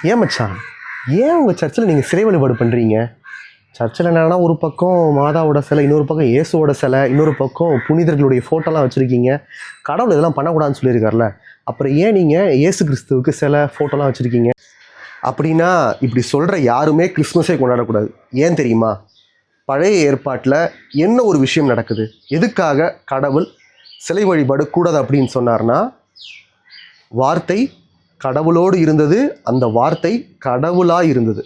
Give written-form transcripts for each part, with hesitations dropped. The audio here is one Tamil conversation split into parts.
ஏன் மச்சான், ஏன் உங்கள் சர்ச்சில் நீங்கள் சிலை வழிபாடு பண்ணுறீங்க? சர்ச்சில் என்னன்னா, ஒரு பக்கம் மாதாவோட சிலை, இன்னொரு பக்கம் இயேசுவோட சிலை, இன்னொரு பக்கம் புனிதர்களுடைய ஃபோட்டோலாம் வச்சுருக்கீங்க. கடவுள் இதெல்லாம் பண்ணக்கூடாதுன்னு சொல்லியிருக்காருல, அப்புறம் ஏன் நீங்கள் இயேசு கிறிஸ்துவுக்கு சிலை ஃபோட்டோலாம் வச்சுருக்கீங்க? அப்படின்னா இப்படி சொல்கிற யாருமே கிறிஸ்மஸே கொண்டாடக்கூடாது. ஏன் தெரியுமா? பழைய ஏற்பாட்டில் என்ன ஒரு விஷயம் நடக்குது? எதுக்காக கடவுள் சிலை வழிபாடு கூடாது அப்படின்னு சொன்னார்னா, வார்த்தை கடவுளோடு இருந்தது, அந்த வார்த்தை கடவுளாக இருந்தது.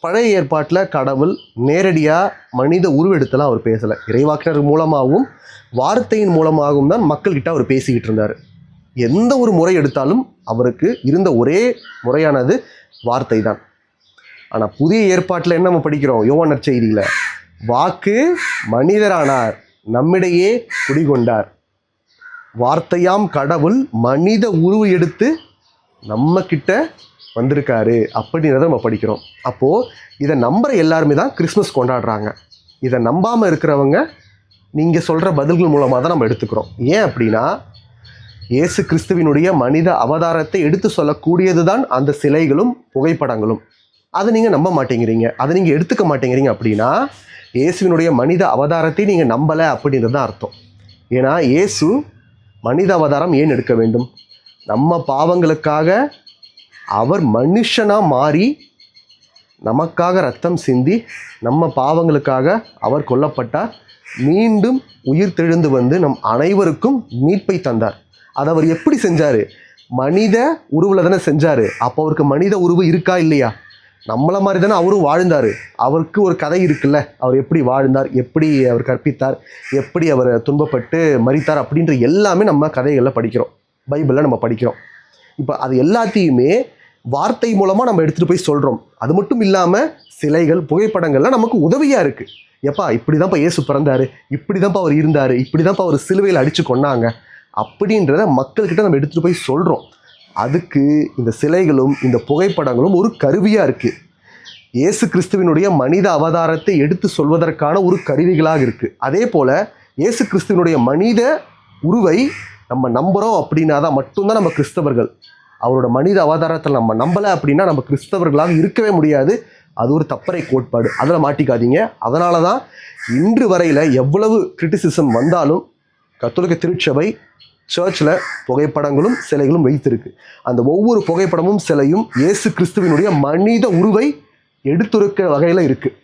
பழைய ஏற்பாட்டில் கடவுள் நேரடியாக மனித உருவெடுத்தலாம் அவர் பேசலை. இறைவாக்கினர் மூலமாகவும் வார்த்தையின் மூலமாகவும் தான் மக்கள்கிட்ட அவர் பேசிக்கிட்டு இருந்தார். எந்த ஒரு முறை எடுத்தாலும் அவருக்கு இருந்த ஒரே முறையானது வார்த்தை தான். ஆனால் புதிய ஏற்பாட்டில் என்ன நம்ம படிக்கிறோம்? யோவான் நற்செய்தியில் வாக்கு மனிதரானார், நம்மிடையே குடிகொண்டார். வார்த்தையாம் கடவுள் மனித உருவு எடுத்து நம்ம கிட்ட வந்திருக்காரு அப்படின்றத நம்ம படிக்கிறோம். அப்போது இதை நம்புகிற எல்லாருமே தான் கிறிஸ்மஸ் கொண்டாடுறாங்க. இதை நம்பாமல் இருக்கிறவங்க நீங்கள் சொல்கிற பதில்கள் மூலமாக தான் நம்ம எடுத்துக்கிறோம். ஏன் அப்படின்னா, இயேசு கிறிஸ்துவினுடைய மனித அவதாரத்தை எடுத்து சொல்லக்கூடியது தான் அந்த சிலைகளும் புகைப்படங்களும். அதை நீங்கள் நம்ப மாட்டேங்கிறீங்க, அதை நீங்கள் எடுத்துக்க மாட்டேங்கிறீங்க. அப்படின்னா இயேசுவினுடைய மனித அவதாரத்தை நீங்கள் நம்பலை அப்படின்றது தான் அர்த்தம். ஏன்னா இயேசு மனித அவதாரம் ஏன் எடுக்க வேண்டும்? நம்ம பாவங்களுக்காக அவர் மனுஷனாக மாறி நமக்காக ரத்தம் சிந்தி நம்ம பாவங்களுக்காக அவர் கொல்லப்பட்டார். மீண்டும் உயிர் தெழுந்து வந்து நம் அனைவருக்கும் மீட்பை தந்தார். அதை அவர் எப்படி செஞ்சார்? மனித உருவில் தானே செஞ்சார். அப்போ அவருக்கு மனித உருவு இருக்கா இல்லையா? நம்மளை மாதிரி தானே அவரும் வாழ்ந்தார். அவருக்கு ஒரு கதை இருக்குல்ல, அவர் எப்படி வாழ்ந்தார், எப்படி அவர் கற்பித்தார், எப்படி அவர் துன்பப்பட்டு மரித்தார் அப்படின்ற எல்லாமே நம்ம கதைகளில் படிக்கிறோம், பைபிளில் நம்ம படிக்கிறோம். இப்போ அது எல்லாத்தையுமே வார்த்தை மூலமாக நம்ம எடுத்துகிட்டு போய் சொல்கிறோம். அது மட்டும் இல்லாமல் சிலைகள் புகைப்படங்கள்லாம் நமக்கு உதவியாக இருக்குது. எப்பா இப்படி தான்ப்பா இயேசு பிறந்தார், இப்படி தான்ப்பா அவர் இருந்தார், இப்படி தான்ப்பா அவர் சிலுவையில் அடித்து கொண்டாங்க அப்படின்றத மக்கள்கிட்ட நம்ம எடுத்துகிட்டு போய் சொல்கிறோம். அதுக்கு இந்த சிலைகளும் இந்த புகைப்படங்களும் ஒரு கருவியாக இருக்குது. இயேசு கிறிஸ்துவினுடைய மனித அவதாரத்தை எடுத்து சொல்வதற்கான ஒரு கருவிகளாக இருக்குது. அதே போல் இயேசு கிறிஸ்துவினுடைய மனித உருவை நம்ம நம்புகிறோம் அப்படின்னா தான் மட்டும்தான் நம்ம கிறிஸ்தவர்கள். அவரோட மனித அவதாரத்தில் நம்ம நம்பலை அப்படின்னா நம்ம கிறிஸ்தவர்களாக இருக்கவே முடியாது. அது ஒரு தப்பறை கோட்பாடு, அதில் மாட்டிக்காதீங்க. அதனால தான் இன்று வரையில் எவ்வளவு கிரிட்டிசிசம் வந்தாலும் கத்தோலிக்க திருச்சபை சர்ச்சில் புகைப்படங்களும் சிலைகளும் வைத்திருக்கு. அந்த ஒவ்வொரு புகைப்படமும் சிலையும் இயேசு கிறிஸ்துவினுடைய மனித உருவை எடுத்துரைக்கிற வகையில் இருக்குது.